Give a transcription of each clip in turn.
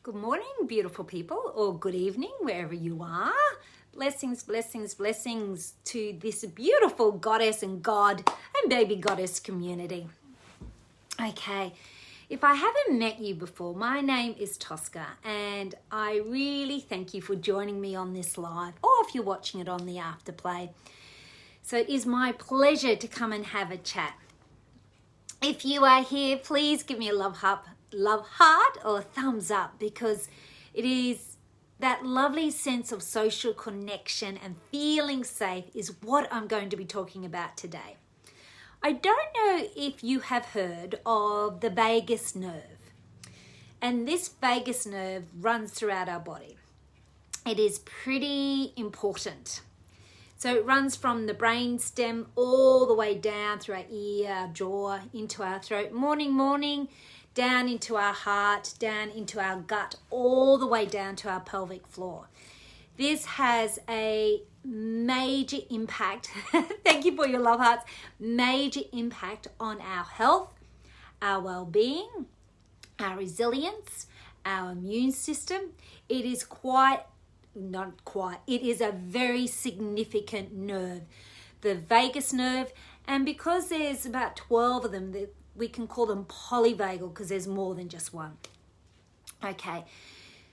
Good morning, beautiful people, or good evening, wherever you are. Blessings, blessings, blessings to this beautiful goddess and God and baby goddess community. Okay, if I haven't met you before, my name is Tosca, and I really thank you for joining me on this live, or if you're watching it on the afterplay. So it is my pleasure to come and have a chat. If you are here, please give me a love heart or a thumbs up, because it is that lovely sense of social connection and feeling safe is what I'm going to be talking about today. I don't know if you have heard of the vagus nerve, and this vagus nerve runs throughout our body. It is pretty important. So it runs from the brain stem all the way down through our ear, our jaw, into our throat, morning, down into our heart, down into our gut, all the way down to our pelvic floor. This has a major impact, thank you for your love hearts, major impact on our health, our well-being, our resilience, our immune system. It is it is a very significant nerve, the vagus nerve, and because there's about 12 of them, we can call them polyvagal because there's more than just one. Okay,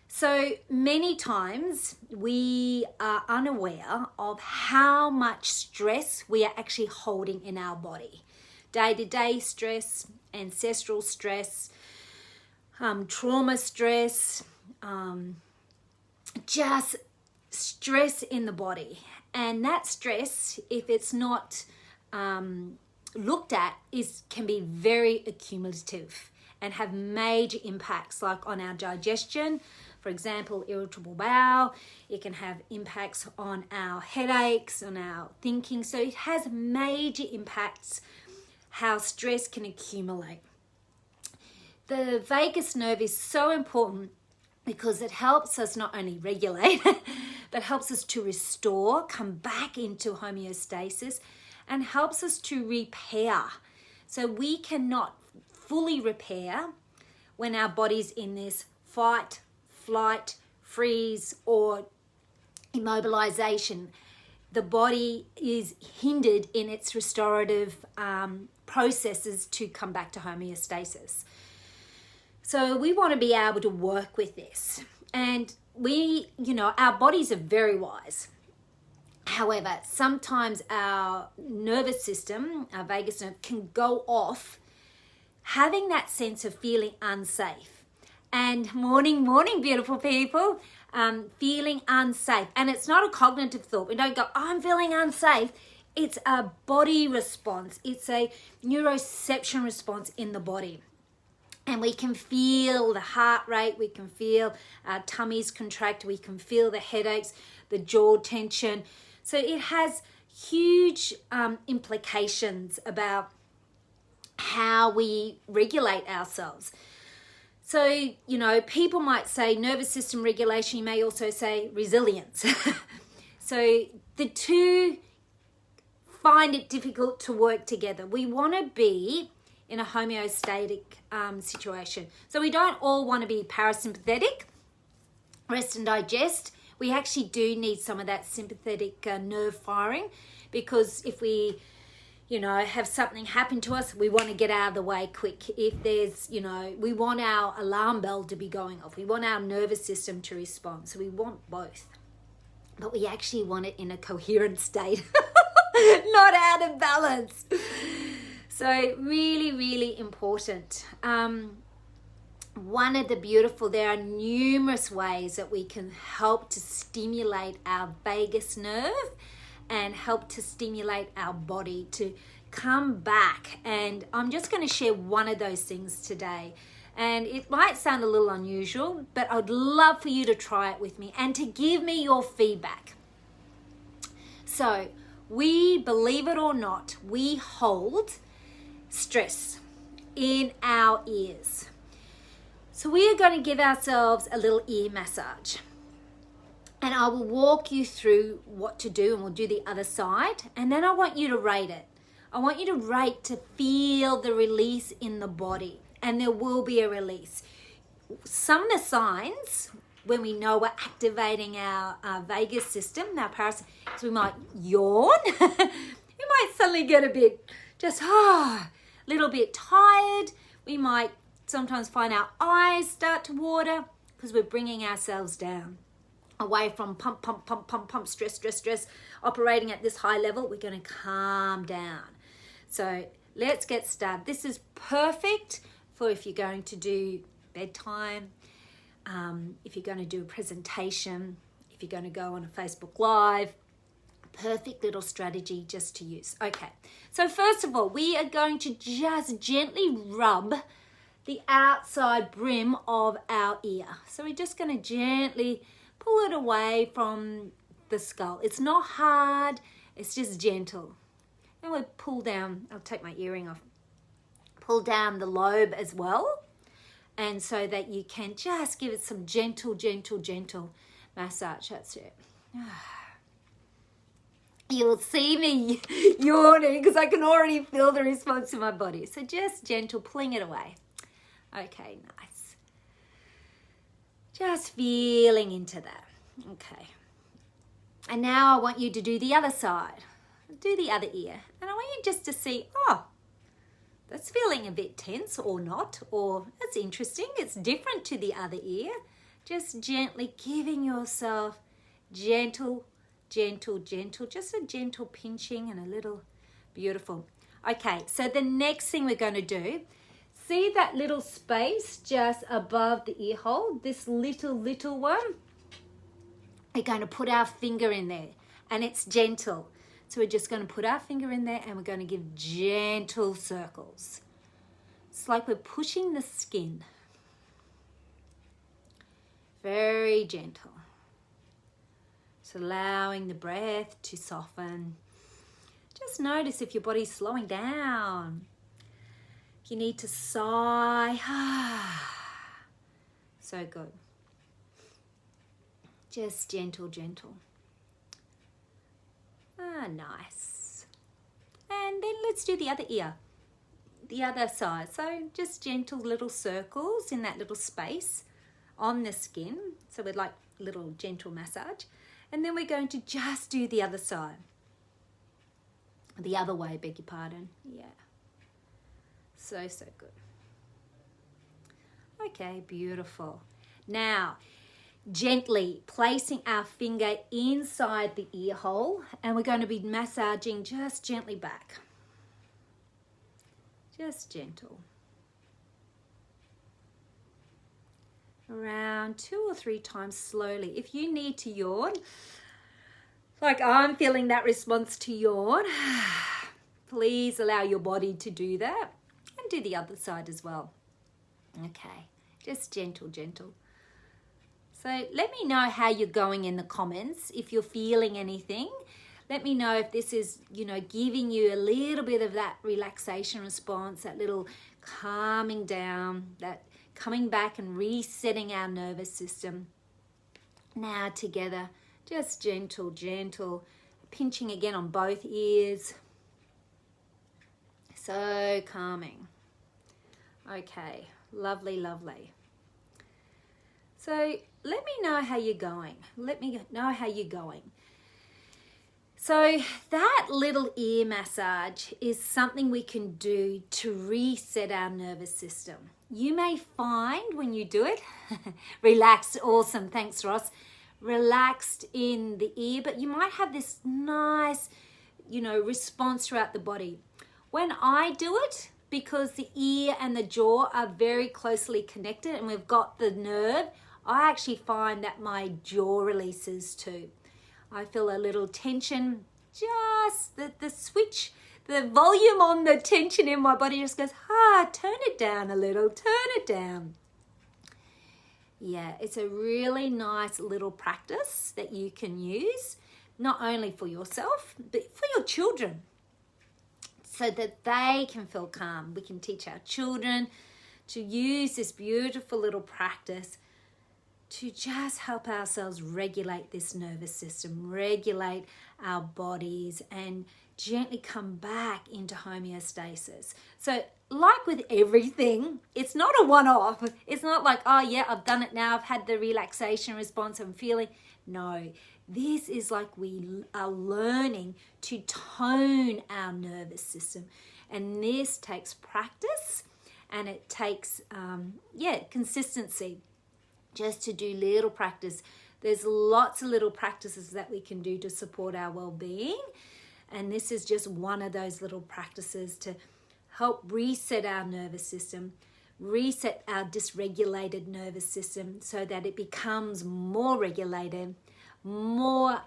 so many times we are unaware of how much stress we are actually holding in our body. Day-to-day stress, ancestral stress, trauma stress, just stress in the body. And that stress, if it's not looked at, can be very accumulative and have major impacts, like on our digestion. For example, irritable bowel. It can have impacts on our headaches, on our thinking. So it has major impacts how stress can accumulate. The vagus nerve is so important because it helps us not only regulate, but helps us to restore, come back into homeostasis, and helps us to repair. So we cannot fully repair when our body's in this fight, flight, freeze, or immobilization. The body is hindered in its restorative processes to come back to homeostasis. So we want to be able to work with this. And our bodies are very wise. However, sometimes our nervous system, our vagus nerve, can go off having that sense of feeling unsafe. And morning, beautiful people, feeling unsafe. And it's not a cognitive thought. We don't go, I'm feeling unsafe. It's a body response. It's a neuroception response in the body. And we can feel the heart rate, we can feel our tummies contract, we can feel the headaches, the jaw tension. So it has huge implications about how we regulate ourselves. So, people might say nervous system regulation, you may also say resilience. So the two find it difficult to work together. We want to be in a homeostatic situation. So we don't all want to be parasympathetic, rest and digest. We actually do need some of that sympathetic nerve firing, because if we, have something happen to us, we want to get out of the way quick. If there's, we want our alarm bell to be going off. We want our nervous system to respond. So we want both. But we actually want it in a coherent state, not out of balance. So really, really important. There are numerous ways that we can help to stimulate our vagus nerve and help to stimulate our body to come back. And I'm just going to share one of those things today. And it might sound a little unusual, but I'd love for you to try it with me and to give me your feedback. So believe it or not, we hold stress in our ears. So we are going to give ourselves a little ear massage. And I will walk you through what to do, and we'll do the other side. And then I want you to rate it. I want you to rate to feel the release in the body. And there will be a release. some of the signs when we know we're activating our vagus system, our parasympathetic, so we might yawn. We might suddenly get a bit just little bit tired. We might sometimes find our eyes start to water because we're bringing ourselves down away from pump, pump, pump, pump, pump, stress, stress, stress, operating at this high level. We're going to calm down. So let's get started. This is perfect for if you're going to do bedtime, if you're going to do a presentation, if you're going to go on a Facebook Live. Perfect little strategy just to use. Okay, so first of all, we are going to just gently rub the outside brim of our ear. So we're just going to gently pull it away from the skull. It's not hard, it's just gentle. And we'll pull down, I'll take my earring off, pull down the lobe as well. And so that you can just give it some gentle, gentle, gentle massage. That's it. You'll see me yawning because I can already feel the response in my body. So just gentle, pulling it away. Okay, nice. Just feeling into that. Okay. And now I want you to do the other side. Do the other ear. And I want you just to see, that's feeling a bit tense or not. Or that's interesting. It's different to the other ear. Just gently giving yourself gentle, gentle, gentle, just a gentle pinching and a little beautiful. Okay, so the next thing we're going to do, see that little space just above the ear hole, this little one? We're going to put our finger in there and it's gentle. So we're just going to put our finger in there and we're going to give gentle circles. It's like we're pushing the skin. Very gentle. So allowing the breath to soften. Just notice if your body's slowing down. If you need to sigh. So good. Just gentle, gentle. Nice. And then let's do the other ear. The other side. So just gentle little circles in that little space on the skin. So we'd like a little gentle massage. And then we're going to just do the other side. The other way, beg your pardon. Yeah. So good. Okay, beautiful. Now, gently placing our finger inside the ear hole and we're going to be massaging just gently back. Just gentle. Around 2 or 3 times slowly. If you need to yawn, like I'm feeling that response to yawn, please allow your body to do that and do the other side as well. Okay, just gentle, gentle. So let me know how you're going in the comments. If you're feeling anything, let me know if this is, giving you a little bit of that relaxation response, that little calming down, that coming back and resetting our nervous system. Now together, just gentle, gentle, pinching again on both ears. So calming. Okay, lovely, lovely. So let me know how you're going. Let me know how you're going. So that little ear massage is something we can do to reset our nervous system. You may find when you do it, relaxed, awesome, thanks Ross, relaxed in the ear, but you might have this nice, response throughout the body. When I do it, because the ear and the jaw are very closely connected and we've got the nerve, I actually find that my jaw releases too. I feel a little tension, just the switch, the volume on the tension in my body just goes, turn it down a little, turn it down. Yeah, it's a really nice little practice that you can use, not only for yourself, but for your children, so that they can feel calm. We can teach our children to use this beautiful little practice to just help ourselves regulate this nervous system, regulate our bodies, and gently come back into homeostasis. So like with everything, it's not a one-off. It's not like, oh yeah, I've done it now, I've had the relaxation response, I'm feeling. No, this is like we are learning to tone our nervous system. And this takes practice, and it takes, consistency, just to do little practice. There's lots of little practices that we can do to support our well-being. And this is just one of those little practices to help reset our nervous system, reset our dysregulated nervous system so that it becomes more regulated, more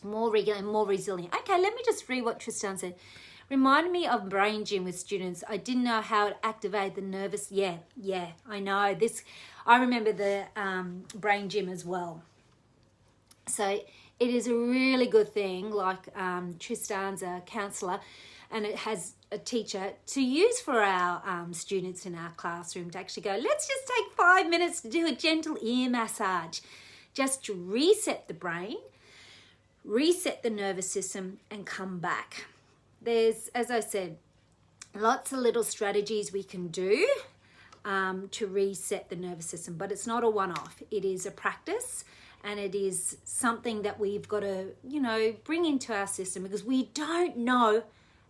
regular, more resilient. Okay, let me just read what Tristan said. Reminded me of brain gym with students. I didn't know how it activated the nervous. Yeah, I know this. I remember the brain gym as well. So it is a really good thing. Like Tristan's a counsellor, and it has a teacher to use for our students in our classroom to actually go, let's just take 5 minutes to do a gentle ear massage, just to reset the brain, reset the nervous system, and come back. There's, as I said, lots of little strategies we can do to reset the nervous system, but it's not a one-off. It is a practice, and it is something that we've got to, bring into our system, because we don't know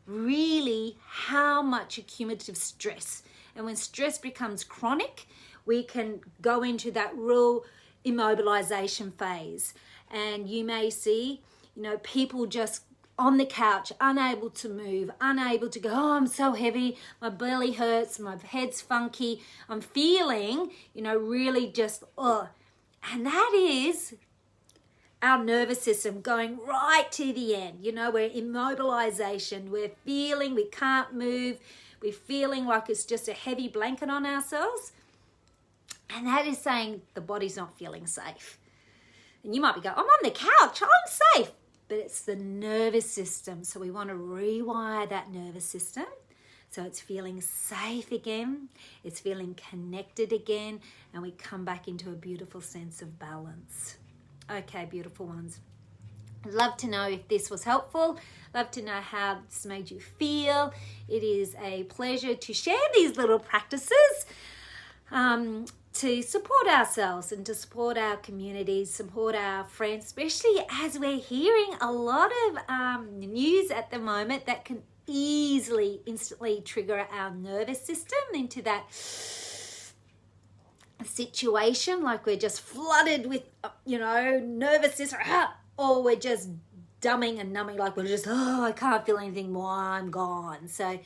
really how much accumulative stress. And when stress becomes chronic, we can go into that real immobilization phase. And you may see, people just on the couch, unable to move, unable to go, oh, I'm so heavy, my belly hurts, my head's funky, I'm feeling, really just, and that is our nervous system going right to the end. We're immobilization, we're feeling we can't move, we're feeling like it's just a heavy blanket on ourselves. And that is saying the body's not feeling safe. And you might be going, I'm on the couch, I'm safe. But it's the nervous system. So we want to rewire that nervous system so it's feeling safe again, it's feeling connected again, and we come back into a beautiful sense of balance. Okay, beautiful ones. I'd love to know if this was helpful. Love to know how this made you feel. It is a pleasure to share these little practices to support ourselves and to support our communities, support our friends, especially as we're hearing a lot of news at the moment that can easily, instantly trigger our nervous system into that situation, like we're just flooded with, nervous system, or we're just dumbing and numbing, like we're just, I can't feel anything more, I'm gone. So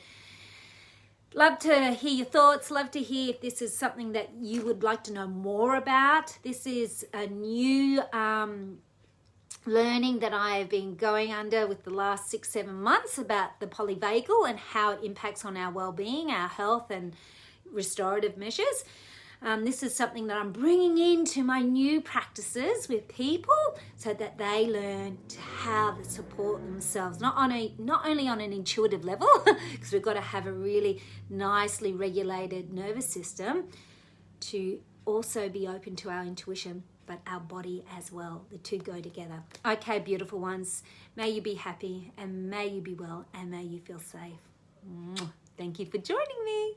love to hear your thoughts. Love to hear if this is something that you would like to know more about. This is a new learning that I have been going under with the last 6-7 months about the polyvagal and how it impacts on our well-being, our health and restorative measures. This is something that I'm bringing into my new practices with people so that they learn how to support themselves, not only on an intuitive level, because we've got to have a really nicely regulated nervous system to also be open to our intuition, but our body as well. The two go together. Okay, beautiful ones. May you be happy, and may you be well, and may you feel safe. Thank you for joining me.